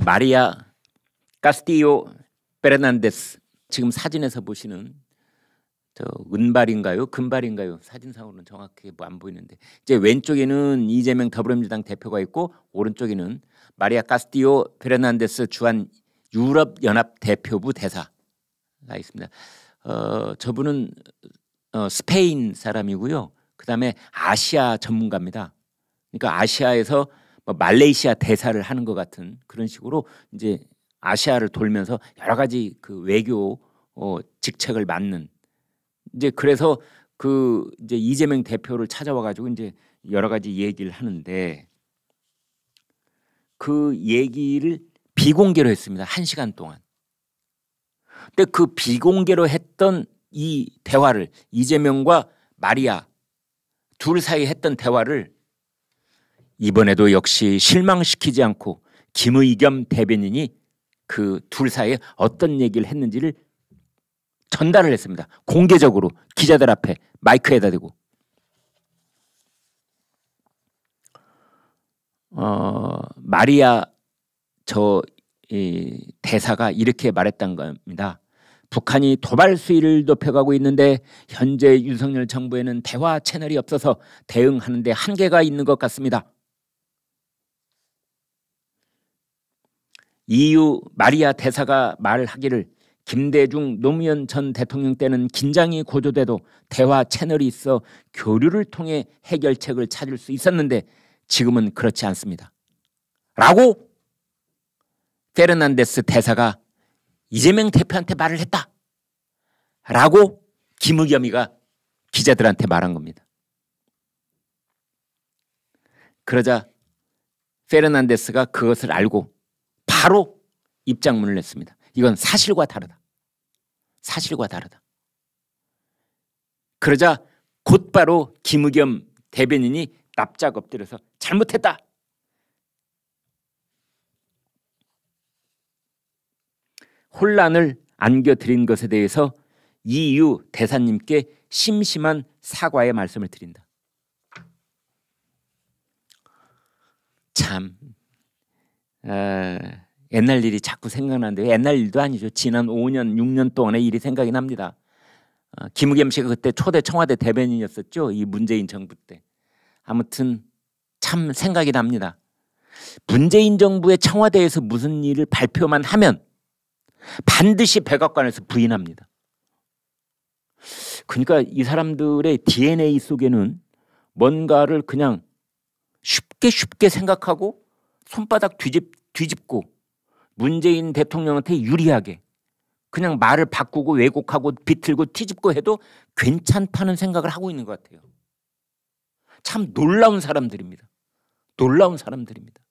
마리아 카스티요 페르난데스, 지금 사진에서 보시는 저 은발인가요? 금발인가요? 사진상으로는 정확하게 안 보이는데 이제 왼쪽에는 이재명 더불어민주당 대표가 있고 오른쪽에는 마리아 카스티요 페르난데스 주한 유럽연합 대표부 대사가 있습니다. 저분은 스페인 사람이고요. 그다음에 아시아 전문가입니다. 그러니까 아시아에서 말레이시아 대사를 하는 것 같은 그런 식으로 이제 아시아를 돌면서 여러 가지 그 외교 직책을 맡는, 이제 그래서 그 이제 이재명 대표를 찾아와 가지고 이제 여러 가지 얘기를 하는데 그 얘기를 비공개로 했습니다. 1시간 동안. 근데 그 비공개로 했던 이 대화를, 이재명과 마리아 둘 사이에 했던 대화를 이번에도 역시 실망시키지 않고 김의겸 대변인이 그 둘 사이에 어떤 얘기를 했는지를 전달을 했습니다. 공개적으로 기자들 앞에 마이크에다 대고. 마리아 대사가 이렇게 말했던 겁니다. 북한이 도발 수위를 높여가고 있는데 현재 윤석열 정부에는 대화 채널이 없어서 대응하는데 한계가 있는 것 같습니다. EU 마리아 대사가 말하기를 김대중 노무현 전 대통령 때는 긴장이 고조돼도 대화 채널이 있어 교류를 통해 해결책을 찾을 수 있었는데 지금은 그렇지 않습니다. 라고 페르난데스 대사가 이재명 대표한테 말을 했다. 라고 김의겸이가 기자들한테 말한 겁니다. 그러자 페르난데스가 그것을 알고 바로 입장문을 냈습니다. 이건 사실과 다르다. 사실과 다르다. 그러자 곧바로 김의겸 대변인이 납작 엎드려서 잘못했다. 혼란을 안겨드린 것에 대해서 EU 대사님께 심심한 사과의 말씀을 드린다. 참 옛날 일이 자꾸 생각나는데, 옛날 일도 아니죠. 지난 5년 6년 동안의 일이 생각이 납니다. 김의겸 씨가 그때 초대 청와대 대변인이었었죠. 이 문재인 정부 때. 아무튼 참 생각이 납니다. 문재인 정부의 청와대에서 무슨 일을 발표만 하면 반드시 백악관에서 부인합니다. 그러니까 이 사람들의 DNA 속에는 뭔가를 그냥 쉽게 생각하고 손바닥 뒤집고 문재인 대통령한테 유리하게 그냥 말을 바꾸고 왜곡하고 비틀고 뒤집고 해도 괜찮다는 생각을 하고 있는 것 같아요. 참 놀라운 사람들입니다. 놀라운 사람들입니다.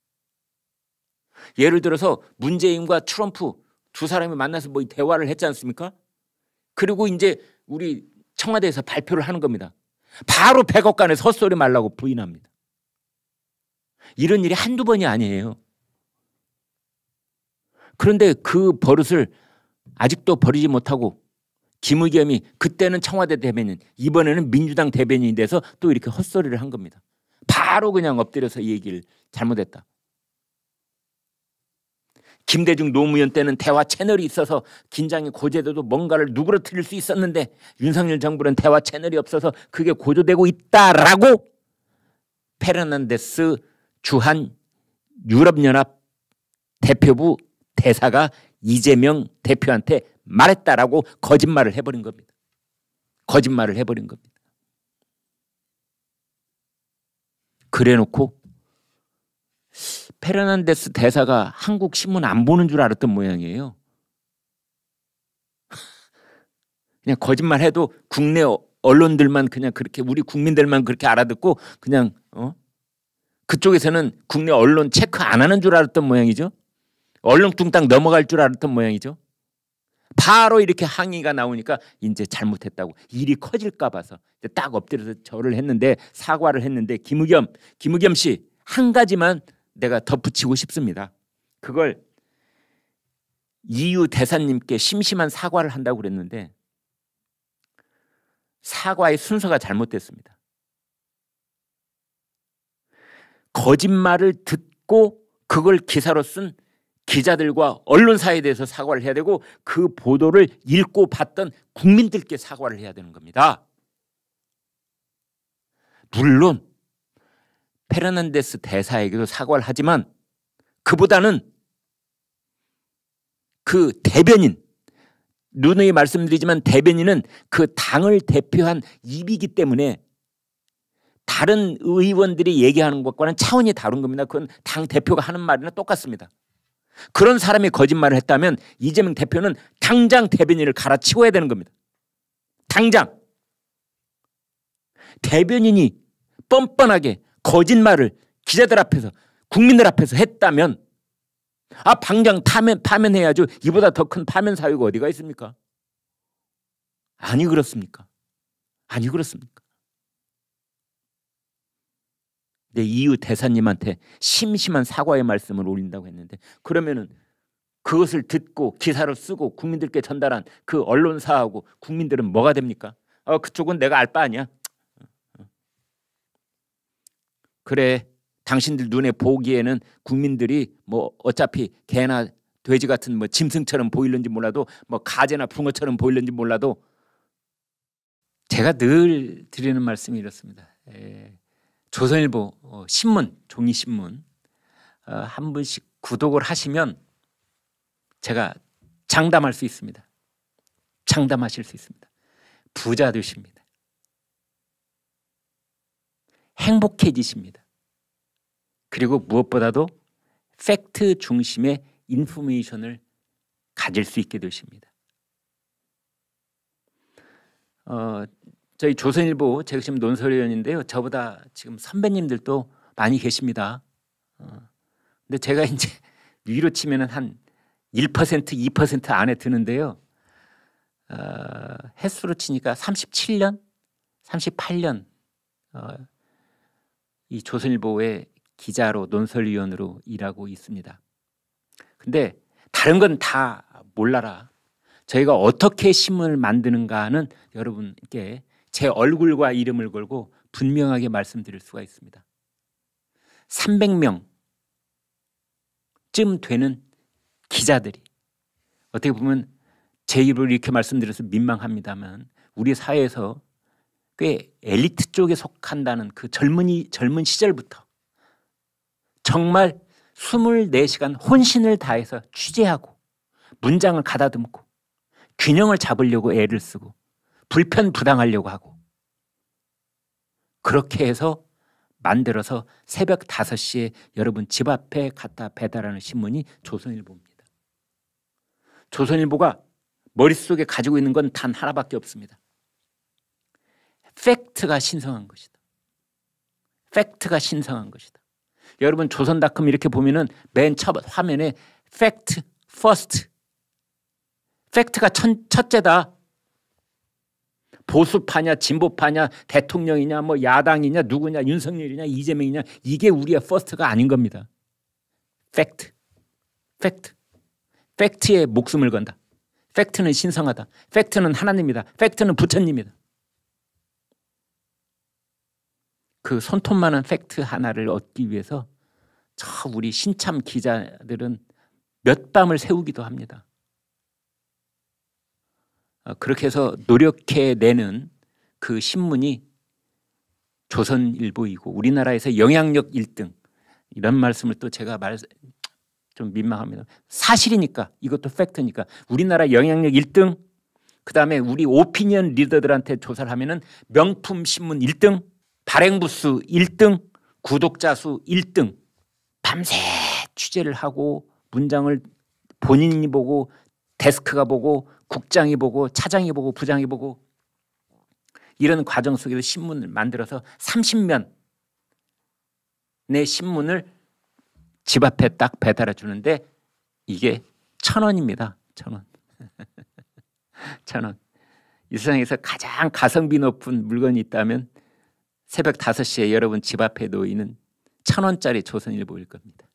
예를 들어서 문재인과 트럼프 두 사람이 만나서 뭐 대화를 했지 않습니까? 그리고 이제 우리 청와대에서 발표를 하는 겁니다. 바로 백악관에서 헛소리 말라고 부인합니다. 이런 일이 한두 번이 아니에요. 그런데 그 버릇을 아직도 버리지 못하고 김의겸이 그때는 청와대 대변인, 이번에는 민주당 대변인이 돼서 또 이렇게 헛소리를 한 겁니다. 바로 그냥 엎드려서 이 얘기를 잘못했다. 김대중 노무현 때는 대화 채널이 있어서 긴장이 고조돼도 뭔가를 누그러뜨릴 수 있었는데 윤석열 정부는 대화 채널이 없어서 그게 고조되고 있다라고 페르난데스 주한 유럽연합 대표부 대사가 이재명 대표한테 말했다라고 거짓말을 해버린 겁니다. 거짓말을 해버린 겁니다. 그래놓고 페르난데스 대사가 한국 신문 안 보는 줄 알았던 모양이에요. 그냥 거짓말해도 국내 언론들만 그냥 그렇게, 우리 국민들만 그렇게 알아듣고 그냥 그쪽에서는 국내 언론 체크 안 하는 줄 알았던 모양이죠. 얼렁뚱땅 넘어갈 줄 알았던 모양이죠. 바로 이렇게 항의가 나오니까 이제 잘못했다고, 일이 커질까 봐서 딱 엎드려서 절을 했는데, 사과를 했는데, 김의겸 씨 한 가지만 내가 덧붙이고 싶습니다. 그걸 EU 대사님께 심심한 사과를 한다고 그랬는데 사과의 순서가 잘못됐습니다. 거짓말을 듣고 그걸 기사로 쓴 기자들과 언론사에 대해서 사과를 해야 되고 그 보도를 읽고 봤던 국민들께 사과를 해야 되는 겁니다. 물론 페르난데스 대사에게도 사과를 하지만 그보다는 그 대변인, 누누이 말씀드리지만 대변인은 그 당을 대표한 입이기 때문에 다른 의원들이 얘기하는 것과는 차원이 다른 겁니다. 그건 당 대표가 하는 말이나 똑같습니다. 그런 사람이 거짓말을 했다면 이재명 대표는 당장 대변인을 갈아치워야 되는 겁니다. 당장. 대변인이 뻔뻔하게 거짓말을 기자들 앞에서 국민들 앞에서 했다면 당장 파면해야죠. 이보다 더 큰 파면 사유가 어디가 있습니까? 아니 그렇습니까? 아니 그렇습니까? 내 EU 대사님한테 심심한 사과의 말씀을 올린다고 했는데 그러면은 그것을 듣고 기사를 쓰고 국민들께 전달한 그 언론사하고 국민들은 뭐가 됩니까? 그쪽은 내가 알 바 아니야. 그래, 당신들 눈에 보기에는 국민들이 뭐 어차피 개나 돼지 같은 뭐 짐승처럼 보일는지 몰라도 뭐 가재나 붕어처럼 보일는지 몰라도 제가 늘 드리는 말씀이 이렇습니다. 조선일보 신문, 종이 신문 한 분씩 구독을 하시면 제가 장담할 수 있습니다. 장담하실 수 있습니다. 부자 되십니다. 행복해지십니다. 그리고 무엇보다도 팩트 중심의 인포메이션을 가질 수 있게 되십니다. 저희 조선일보 제가 지금 논설위원인데요. 저보다 지금 선배님들도 많이 계십니다. 근데 제가 이제 위로 치면은 한 1%, 2% 안에 드는데요. 횟수로 치니까 37년, 38년 이 조선일보의 기자로 논설위원으로 일하고 있습니다. 근데 다른 건 다 몰라라. 저희가 어떻게 신문을 만드는가는 여러분께 제 얼굴과 이름을 걸고 분명하게 말씀드릴 수가 있습니다. 300명쯤 되는 기자들이 어떻게 보면 제 입으로 이렇게 말씀드려서 민망합니다만 우리 사회에서 꽤 엘리트 쪽에 속한다는 그 젊은 시절부터 정말 24시간 혼신을 다해서 취재하고 문장을 가다듬고 균형을 잡으려고 애를 쓰고 불편부당하려고 하고 그렇게 해서 만들어서 새벽 5시에 여러분 집 앞에 갖다 배달하는 신문이 조선일보입니다. 조선일보가 머릿속에 가지고 있는 건 단 하나밖에 없습니다. 팩트가 신성한 것이다. 팩트가 신성한 것이다. 여러분 조선닷컴 이렇게 보면은 맨 첫 화면에 팩트 퍼스트. 팩트가 첫째다. 보수파냐 진보파냐 대통령이냐 뭐 야당이냐 누구냐 윤석열이냐 이재명이냐 이게 우리의 퍼스트가 아닌 겁니다. 팩트. 팩트에 목숨을 건다. 팩트는 신성하다. 팩트는 하나님이다. 팩트는 부처님이다. 그 손톱 많은 팩트 하나를 얻기 위해서 저 우리 신참 기자들은 몇 밤을 새우기도 합니다. 그렇게 해서 노력해내는 그 신문이 조선일보이고 우리나라에서 영향력 1등 이런 말씀을 또 제가 좀 민망합니다. 사실이니까 이것도 팩트니까 우리나라 영향력 1등 그다음에 우리 오피니언 리더들한테 조사를 하면은 명품 신문 1등 발행 부수 1등 구독자 수 1등 밤새 취재를 하고 문장을 본인이 보고 데스크가 보고 국장이 보고 차장이 보고 부장이 보고 이런 과정 속에서 신문을 만들어서 30면의 신문을 집 앞에 딱 배달해 주는데 이게 1,000원입니다. 1,000원. 1,000원. 이 세상에서 가장 가성비 높은 물건이 있다면 새벽 5시에 여러분 집 앞에 놓이는 1,000원짜리 조선일보일 겁니다.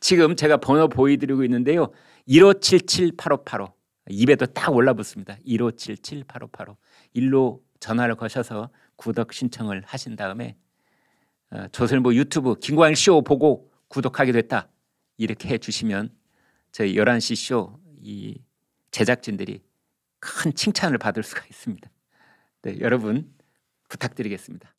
지금 제가 번호 보여드리고 있는데요. 1577-8585 입에도 딱 올라붙습니다. 1577-8585 일로 전화를 거셔서 구독 신청을 하신 다음에 조선일보 유튜브 김광일 쇼 보고 구독하게 됐다 이렇게 해주시면 저희 11시 쇼 이 제작진들이 큰 칭찬을 받을 수가 있습니다. 네, 여러분 부탁드리겠습니다.